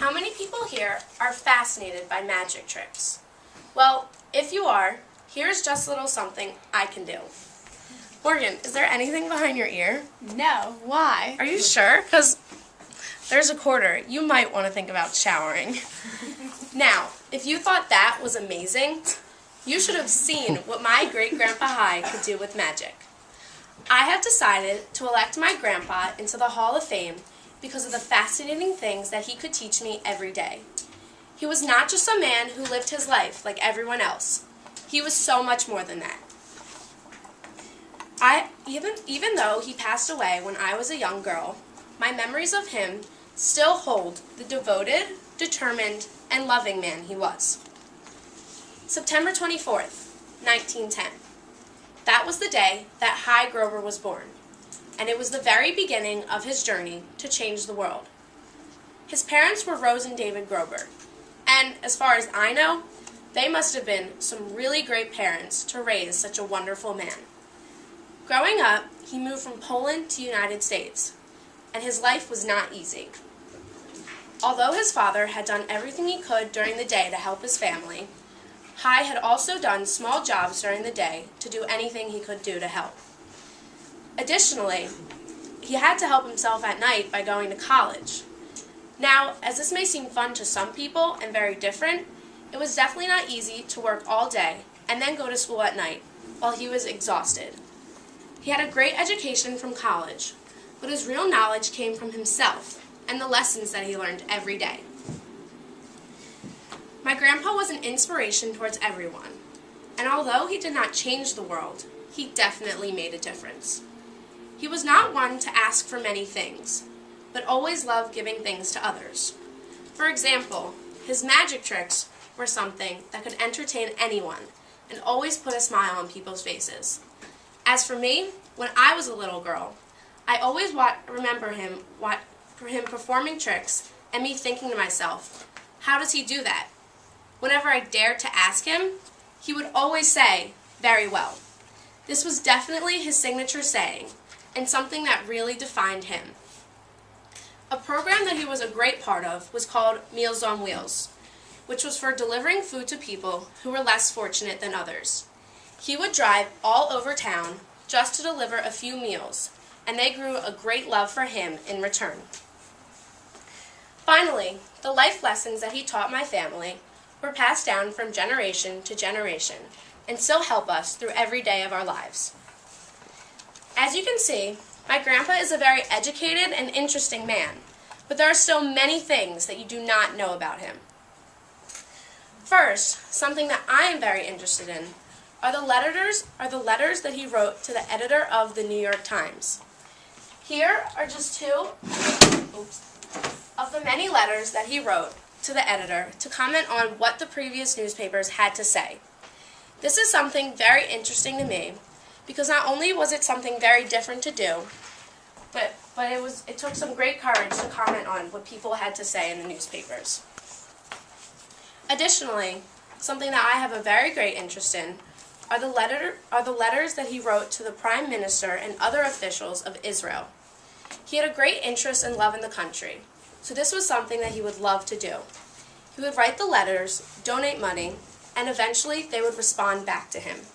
How many people here are fascinated by magic tricks? Well, if you are, here's just a little something I can do. Morgan, is there anything behind your ear? No. Why? Are you sure? Because there's a quarter. You might want to think about showering. Now, if you thought that was amazing, you should have seen what my great-grandpa Hi could do with magic. I have decided to elect my grandpa into the Hall of Fame because of the fascinating things that he could teach me every day. He was not just a man who lived his life like everyone else. He was so much more than that. Even though he passed away when I was a young girl, my memories of him still hold the devoted, determined, and loving man he was. September 24th, 1910. That was the day that Hi Grover was born, and it was the very beginning of his journey to change the world. His parents were Rose and David Grover, and as far as I know, they must have been some really great parents to raise such a wonderful man. Growing up, he moved from Poland to the United States, and his life was not easy. Although his father had done everything he could during the day to help his family, Hi had also done small jobs during the day to do anything he could do to help. Additionally, he had to help himself at night by going to college. Now, as this may seem fun to some people and very different, it was definitely not easy to work all day and then go to school at night while he was exhausted. He had a great education from college, but his real knowledge came from himself and the lessons that he learned every day. My grandpa was an inspiration towards everyone, and although he did not change the world, he definitely made a difference. He was not one to ask for many things, but always loved giving things to others. For example, his magic tricks were something that could entertain anyone and always put a smile on people's faces. As for me, when I was a little girl, I always remember him performing tricks and me thinking to myself, how does he do that? Whenever I dared to ask him, he would always say, "Very well." This was definitely his signature saying, and something that really defined him. A program that he was a great part of was called Meals on Wheels, which was for delivering food to people who were less fortunate than others. He would drive all over town just to deliver a few meals, and they grew a great love for him in return. Finally, the life lessons that he taught my family were passed down from generation to generation and still help us through every day of our lives. As you can see, my grandpa is a very educated and interesting man, but there are still many things that you do not know about him. First, something that I am very interested in are the letters that he wrote to the editor of the New York Times. Here are just two of the many letters that he wrote to the editor to comment on what the previous newspapers had to say. This is something very interesting to me because not only was it something very different to do, but it took some great courage to comment on what people had to say in the newspapers. Additionally, something that I have a very great interest in are the letters that he wrote to the Prime Minister and other officials of Israel. He had a great interest and love in the country, so this was something that he would love to do. He would write the letters, donate money, and eventually they would respond back to him.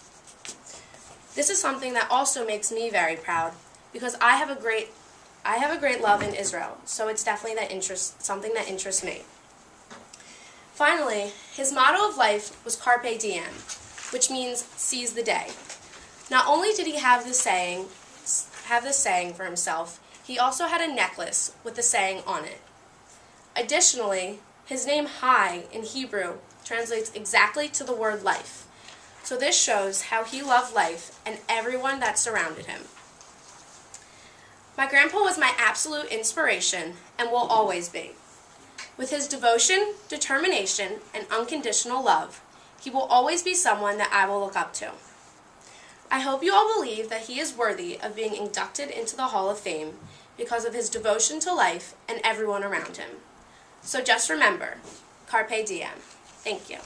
This is something that also makes me very proud because I have a great love in Israel, so it's definitely something that interests me. Finally, his motto of life was Carpe Diem, which means seize the day. Not only did he have this saying for himself, he also had a necklace with the saying on it. Additionally, his name Hi in Hebrew translates exactly to the word life. So this shows how he loved life and everyone that surrounded him. My grandpa was my absolute inspiration and will always be. With his devotion, determination, and unconditional love, he will always be someone that I will look up to. I hope you all believe that he is worthy of being inducted into the Hall of Fame because of his devotion to life and everyone around him. So just remember, Carpe Diem. Thank you.